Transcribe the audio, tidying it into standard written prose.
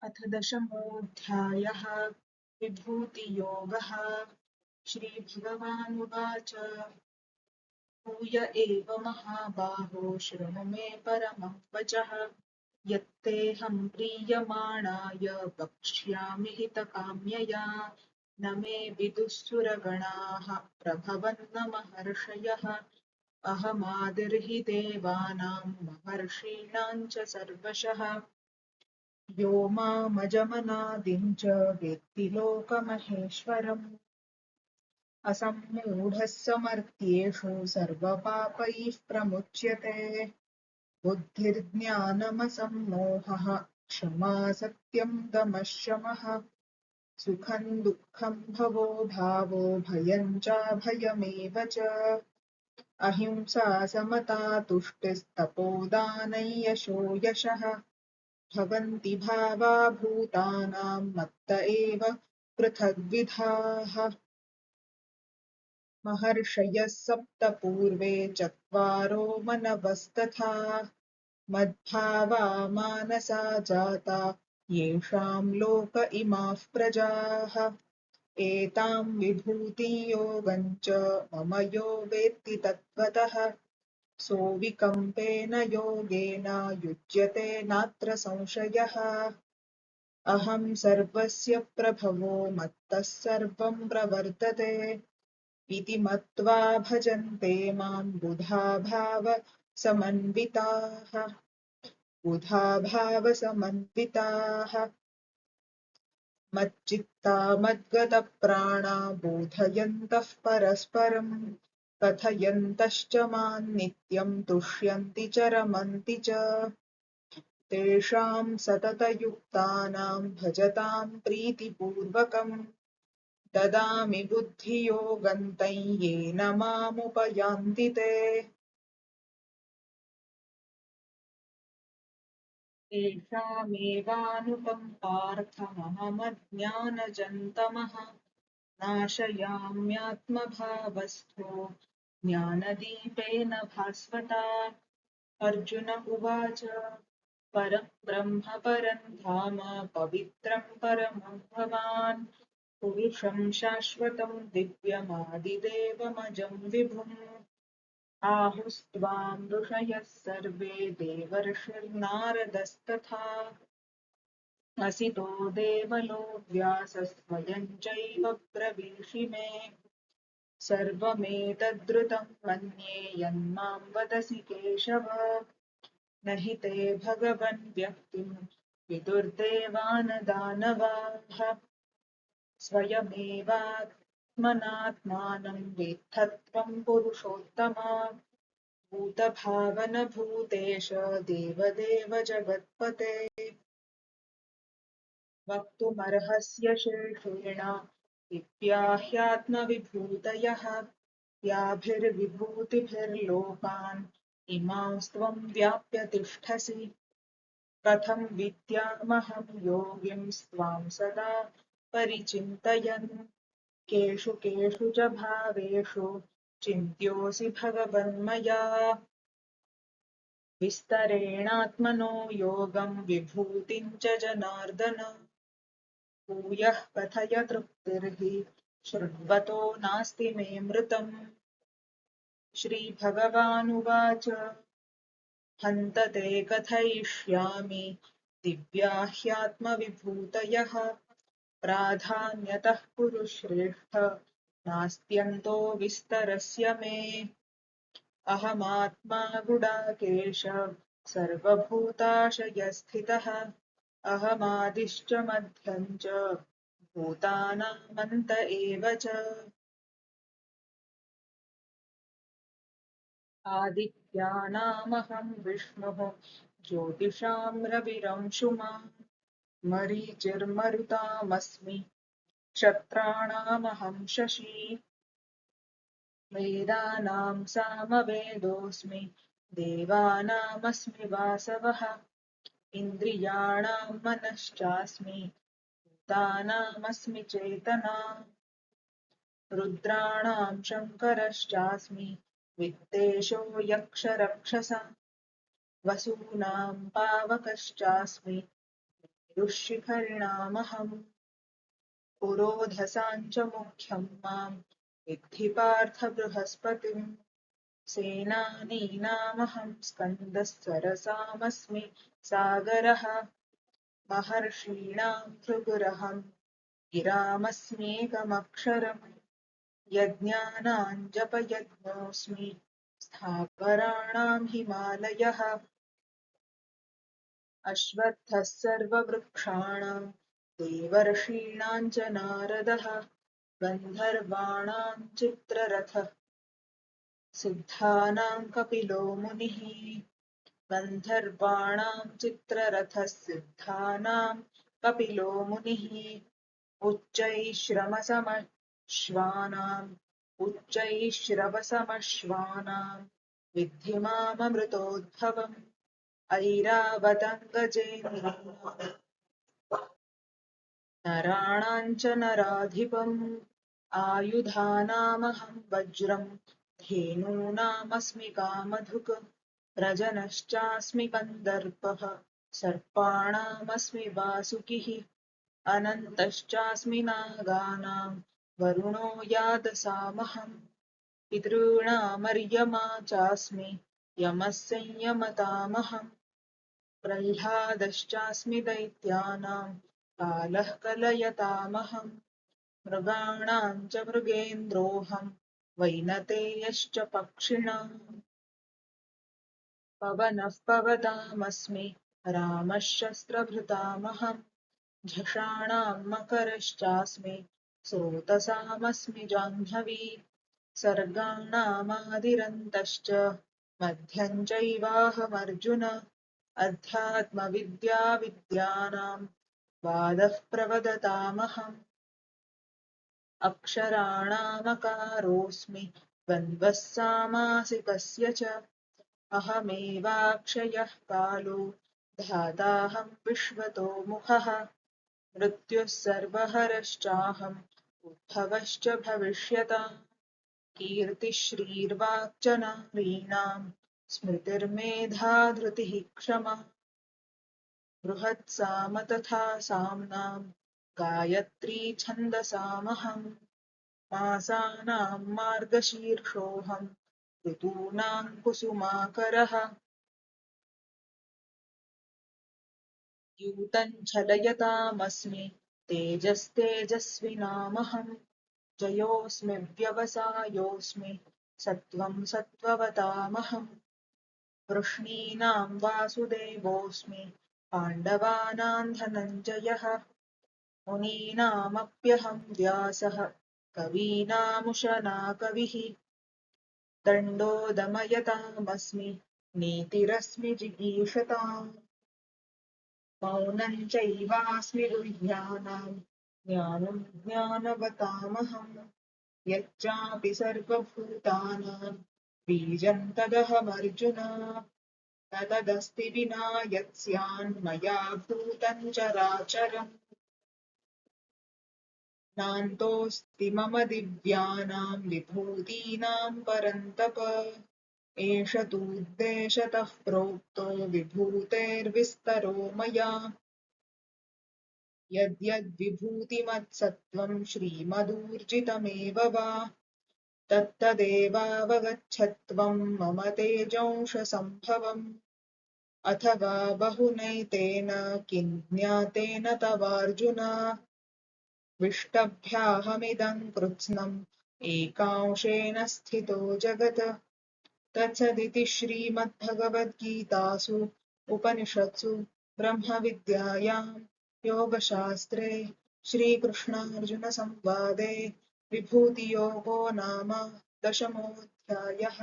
अथ दशमोऽध्यायः। विभूतियोगः। श्रीभगवानुवाच भूय एव महाबाहो शृणु मे परमं वचः। यत्तेऽहं प्रीयमाणाय वक्ष्यामि हितकाम्यया। न मे विदुः सुरगणाः प्रभवन्न महर्षयः। अहमादिर्हि देवानां महर्षीणां च सर्वशः। यो मामजमनादिं च वेत्ति लोकमहेश्वरम्। असम्मूढः समर्थ्येषु सर्वपापैः प्रमुच्यते। बुद्धिर्ज्ञानमसम्मोहः क्षमा सत्यं दमः शमः। सुखं दुःखं भवो भावो भयं चाभयमेव च। अहिंसा समता तुष्टिस्तपोदानं यशो यशः। भवन्ति भावा भूतानां मत्त एव पृथग्विधाः। महर्षयः सप्त पूर्वे चत्वारो मनवस्तथा। मद्भावा मानसा जाता येषां लोक इमाः प्रजाः। एतां विभूतिं योगं च मम यो वेत्ति तत्त्वतः। सोऽविकम्पेन योगेन युज्यते नात्र संशयः। अहं सर्वस्य प्रभवो मत्तः सर्वं प्रवर्तते। इति मत्वा भजन्ते मां बुधा भावसमन्विताः। मच्चित्ता मद्गतप्राणा बोधयन्तः परस्परं। कथयन्तश्च मां नित्यं तुष्यन्ति च रमन्ति च। तेषां सततयुक्तानां भजतां प्रीतिपूर्वकं। ददामि बुद्धियोगं तं येन मामुपयान्ति ते। तेषामेवानुकम्पार्थमहमज्ञानजन्तमः नाशयाम्यात्मभावस्थो ज्ञानदीपेन भास्वता। अर्जुन उवाच परं ब्रह्म परं धाम पवित्रं परमं भवान् पुरुषं शाश्वतं दिव्यमादिदेवमजं विभुम्। आहुस्त्वां ऋषयः सर्वे देवर्षिर्नारदस्तथा। असितो देवलो व्यासस्त्वयं चैव ब्रवीषि मे। सर्वमेतद्रुतं मन्ये यन्मां वदसि केशव। न हि ते भगवन् व्यक्तिं विदुर्देवानदानवाः। स्वयमेवात्मनात्मानं वेत्थत्वं पुरुषोत्तम। भूतभावनभूतेश देवदेव जगत्पते। वक्तुमर्हस्य शेषेण दिव्याह्यात्मविभूतयः। याभिर्विभूतिभिर्लोकान् इमांस्त्वं व्याप्य तिष्ठसि। कथं विद्यामहं योगिंस्त्वां सदा परिचिन्तयन्। केषु केषु च भावेषु चिन्त्योऽसि भगवन्मया। विस्तरेणात्मनो योगं विभूतिं च जनार्दन। भूयः कथय तृप्तिर्हि शृण्वतो नास्ति मे मृतम्। श्रीभगवानुवाच हन्त ते कथयिष्यामि दिव्याह्यात्मविभूतयः। प्राधान्यतः कुरु श्रेष्ठ नास्त्यन्तो विस्तरस्य मे। अहमात्मा गुडाकेश सर्वभूताशयस्थितः। अहमादिश्च मध्यं च भूतानामन्त एव च। आदित्यानामहं विष्णुः ज्योतिषां रविरंशुमान्। मरीचिर्मरुतामस्मि क्षत्राणामहं शशी। वेदानां सामवेदोऽस्मि देवानामस्मि वासवः। इन्द्रियाणां मनश्चास्मि भूतानामस्मि चेतना। रुद्राणां शङ्करश्चास्मि वित्तेशो यक्षरक्षसां। वसूनां पावकश्चास्मि मेरुशिखरिणामहम् पुरोधसाञ्च मुख्यं मां विद्धि पार्थ बृहस्पतिम् सेनानीनामहं स्कन्दः सरसामस्मि सागरः महर्षीणां भृगुरहं गिरामस्म्येकमक्षरम् यज्ञानां जपयज्ञोऽस्मि स्थावराणां हिमालयः अश्वत्थः सर्ववृक्षाणां देवर्षीणां च नारदः गन्धर्वाणां चित्ररथः सिद्धानां कपिलो मुनिः गन्धर्वाणां चित्ररथः सिद्धानां कपिलो मुनिः उच्चैश्रवसमश्वानां विद्धि माममृतोद्भवम् ऐरावतं नराणां च नराधिपम् आयुधानामहं वज्रं धेनूनामस्मि कामधुक् व्रजनश्चास्मि कन्दर्पः सर्पाणामस्मि वासुकिः अनन्तश्चास्मि नागानां वरुणो यादसामहम् पितॄणामर्यमा चास्मि यमः संयमतामहम् प्रह्लादश्चास्मि दैत्यानां कालः कलयतामहम् मृगाणां च मृगेन्द्रोऽहं वैनतेयश्च पक्षिणाम् पवनः पवतामस्मि रामः शस्त्रभृतामहम् झषाणां मकरश्चास्मि स्रोतसामस्मि जाह्नवी सर्गाणामादिरन्तश्च मध्यं चैवाहमर्जुन अध्यात्मविद्याविद्यानां वादः प्रवदतामहम् अक्षराणामकारोऽस्मि द्वन्द्वः सामासिकस्य च अहमेवाक्षयः कालो धाताहं विश्वतो मुखः मृत्युः सर्वहरश्चाहम् उद्भवश्च भविष्यताम् कीर्तिश्रीर्वाक् च नारीणां स्मृतिर्मेधा धृतिः क्षमा बृहत्साम तथा साम्नां गायत्री छन्दसामहम् मासानां मार्गशीर्षोऽहं ऋतूनां कुसुमाकरः द्यूतं छलयतामस्मि तेजस्तेजस्विनामहम् जयोऽस्मि व्यवसायोऽस्मि सत्त्वं सत्त्ववतामहम् वृष्णीनां वासुदेवोऽस्मि पाण्डवानां धनञ्जयः मुनीनामप्यहं व्यासः कवीनामुशना कविः दण्डो दमयतामस्मि नीतिरस्मि जिगीषताम् मौनं चैवास्मि गुह्यानां ज्ञानं ज्ञानवतामहम् यच्चापि सर्वभूतानां बीजं तदहमर्जुन न तदस्ति विना यत् स्यान्मया भूतं चराचरम् नान्तोऽस्ति मम दिव्यानां विभूतीनां परन्तप एष तूद्देशतः प्रोक्तो विभूतेर्विस्तरो मया यद्यद्विभूतिमत्सत्त्वं श्रीमदूर्जितमेव वा तत्तदेवावगच्छत्वं मम तेजोंशसम्भवम् अथवा बहुनैतेन किं ज्ञातेन तवार्जुन विष्टभ्याहमिदं कृत्स्नम् एकांशेन स्थितो जगत् तत्सदिति श्रीमद्भगवद्गीतासु उपनिषत्सु ब्रह्मविद्यायां योगशास्त्रे श्रीकृष्णार्जुनसंवादे विभूतियोगो नाम दशमोऽध्यायः।